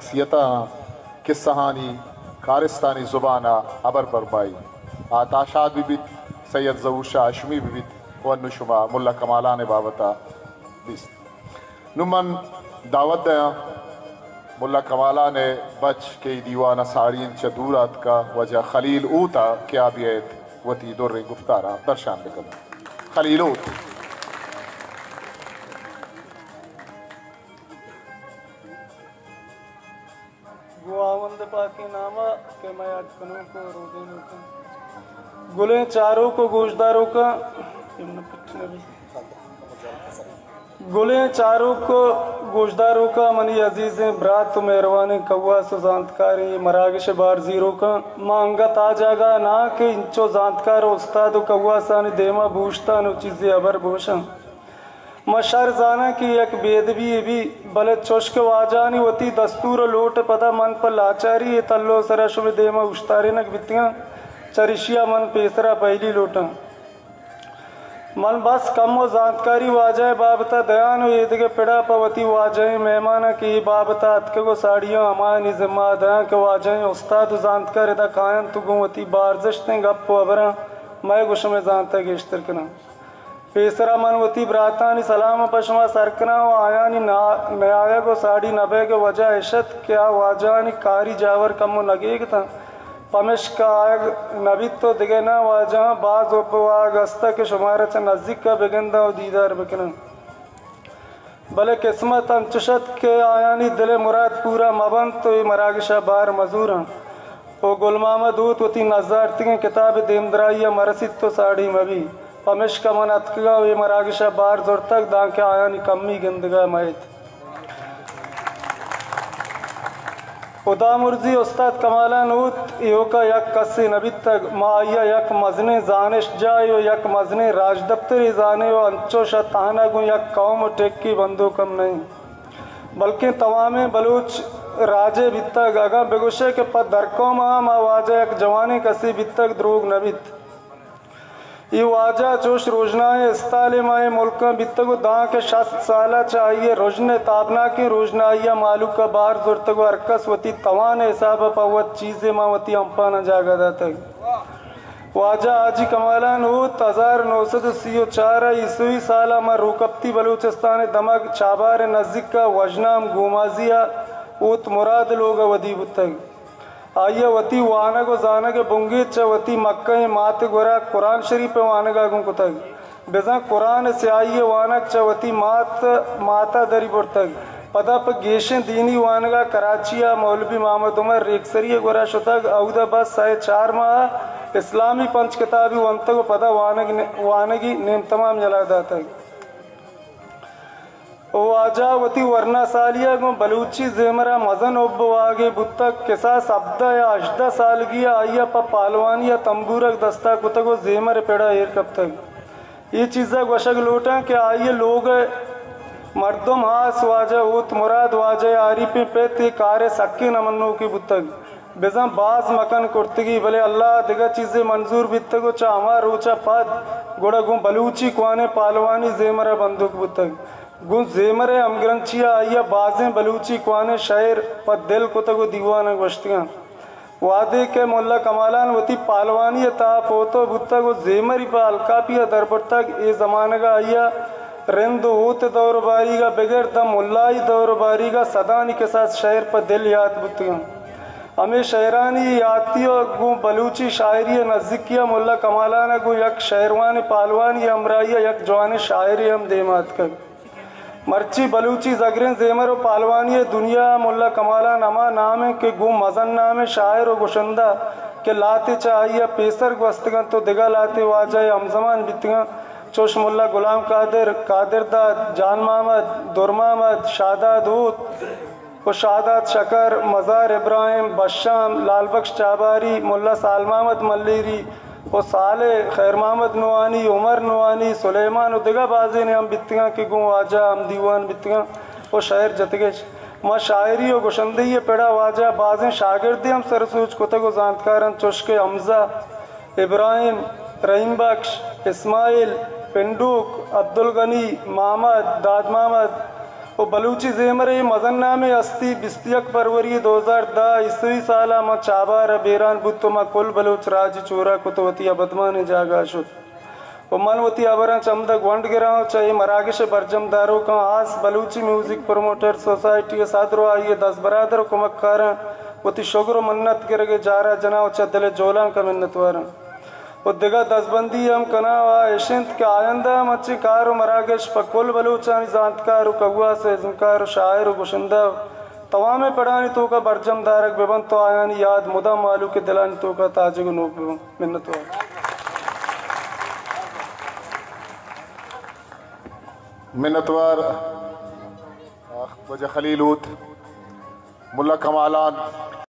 सियता किस्सहानी कारिस्तानी ज़ुबाना अबर बरबाई आताशाद बिबित सैयद ज़ऊशा अशमी बिबित वन शुमा मुल्ला कमालान बाबता बिस नुमन दावत दया मुल्ला कमाला ने बच के दीवाना साड़ीन चदूरात का वजह खलील ऊता क्या बियत वती दुर्र गुफ्तारा दर्शान बिकम खलील ऊत गुआवंद पाकी नामा के मैं अटकनों को रोदेनों का गुले चारों को गोशदारों का गुले चारों को गोशदारों का मनी अजीज़ ब्रात मेहरबानी कौआ सो जानकारी मरागिश बार जीरो का मांगा ताजागा ना के इंचो जानकार उस्ताद कौआ सानी देमा बूझता नो चीज़ें अबर भूषण मशर जाना की एक बेदबी भी भले चुश्क वाजानी होती दस्तूर लोट पदा मन पर लाचारी तल्लो सरश में देमा उश्तारे नक बितियाँ चरिशिया मन पेसरा पहली लोटा मन बस कम व जानकारी वाजाए बाबता दयान ईद के पिड़ा पवती वाजाए मेहमान की बाबता अतके को साड़ियाँ अमानी जिम्मा दया के वाजाए उस्ताद जानकार इदा कायन तुगुवती बारजश्तें गप अबरा मैं गुश में जानता गेश्तर कना पेसरा मनवती ब्रातानी सलाम पशमा सरकना व आयानी नया को साड़ी नबे के वजह इशत क्या वाजानी कारी जावर कम लगेग था पमिश का आग नबी तो दिगना वाजा बाज वागस्ता के शुमार च नज़दीक का बेगंदा और दीदार बकना भले किस्मत अंचुशत के आयानी दिल मुराद पूरा मबन तो ये मरागिशा बार मजूर ओ गुलमामा दूत वती नज़ार तिगे किताब देमदराइया मरसित तो साड़ी मबी पमिश का मन अतकगा वे मरागिशा बार जोर तक दा के आया नी कम्मी गंदगा मैत खुदा मुर्जी उस्ताद कमाला नूत यो का यक कस्सी नबी तक माया यक मजने जानिश जायो यक मजने राज दफ्तरी जाने व अंचो शताना गु यक कौम टेक्की बंदो कम नहीं बल्कि तवामे बलूच राजे बितक अगा बेगुशे के पद दरको माम आवाजा यक जवानी कसी बितक द्रोग नबित ये वाजा जोश रोजनाए इस्ताले माए मुल्क बितगो दां के शस्त साला चाहिए रोजने ताबना के रोजनाइया मालू का बार जुर्तगो अरकस वती तवान हिसाब पवत चीज़ें मावती अम्पाना जागा दाता वाजा आजी कमाला नूत 1934 ईस्वी साला मा रुकप्ती बलूचिस्तान दमक चाबार नज़दीक का वजनाम गुमाजिया ऊत मुराद लोग वदी बुतग आइए वती वानग जानग बुंगी चवती मक्का मात गोरा कुरान शरीफ वानगा गुतग बेजा कुरान से आइए वानक चवती माता दरी बुरतग पदप गेशे दीनी वानगा कराचिया मौलवी मोहम्मद उमर रेक्सरी गोरा शुतग औदा बस 4 माह इस्लामी पंच किताबी वंतग पदा वानगी नेम तमाम जला दातग वाजावती वर्ना सालिया गो बलूची जेमरा मजन उब्बवागे बुत्तक किसा सब्दा या अजदा सालगिया आइया प पालवानिया तंबूरक दस्ता कुतगो जेमर पेड़ा एर कब तक ये चीज़ा वशक लोटा के आइए लोग मर्दम हास वाजा उत मुराद वाजा आरी पे पेते कारे सक्के नमन्नो की बुत्तक बेजा बाज मकन कुर्तगी भले अल्लाह दिगा चीज़ें मंजूर बित्तगो चा हमार रोचा पद गोड़ा गो बलूची कुआने पालवानी जेमरा बंदूक बुत्तक गुन जेमरे अमग्रंचिया आइया बाजें बलूची कुआने शायर पर दिल को तगो दीवाना गोश्तियाँ वादे के मुल्ला कमालान वती पालवानी ता पोतो बुत्ता को जेमरी पा अलकापिया दरबर तक ये जमाने का आइया रेंदो होते दौर बारी का बगैर दम मुल्लाई दौर बारी का सदानी के साथ शायर पर दिल याद बुत्तियाँ हमें शायरानी याती और गु बलूची शायरी नज़दीकिया मुल्ला कमालाना गु यक शायरवानी पालवानी अमराइया यक जवानी शायरी हम देमात कर मर्ची बलूची जगरें जेमर व पालवानी दुनिया मुल्ला कमाला नमा नाम है के गुम मजन नाम है शायर व गुशंदा के लाते चाहिए पेसर वस्तगन तो दिगा लाते वाजाए हमजमान बितगा चोश मुल्ला गुलाम कादिर दाद जान महमद दुर महमद शादात दूत व शादात शकर मज़ार इब्राहिम बशाम लालबख्श चाबारी मुल्ला साल महमद मल्लीरी वो साले खैर महमद नुआनी उमर नुआनी सुलेमान दिगा बाजे ने हम बित्तियाँ के गुँ वाजा हम दीवान बित्तियाँ वो शायर जतगे माँ शायरी और गुशंदी पेड़ा वाजा बाजें शागिर्दी हम सरसूच कुतगो जानकारन चुश्के हमजा इब्राहिम रहीम बख्श इस्माइल पिंडूक अब्दुल गनी महमद दाद महमद वो बलूची जेमर मजन्ना में अस्ती 21 फरवरी 2010 ईस्वी साला म चाबार बेरान बुत्तो म कुल बलूच राज चोरा कुतवती अबदमा ने जागा शुद वो मनवती अबरा चमदक वंड गिराव चाहे मरागिश बरजमदारों का आस बलूची म्यूजिक प्रमोटर सोसाइटी सादरो आइए 10 बरादर को मक्कार वती शुगर मन्नत गिरगे जारा जनाव चदले जोला का मिन्नतवार वो दिगा 10 बंदी हम कनावा एशिंत के आयंदा मच्ची कारो मरागिश पकुल बलूचानी जानतकार कगुआ से जिनकार शायर गुशिंदा तवामे पढ़ानी तो का बरजमदारक बेबन तो आयानी याद मुदा मालू के दिलानी तो का ताजिग नूप मिन्नतवार मिन्नतवार वजह खलीलूत मुल्ला कमालान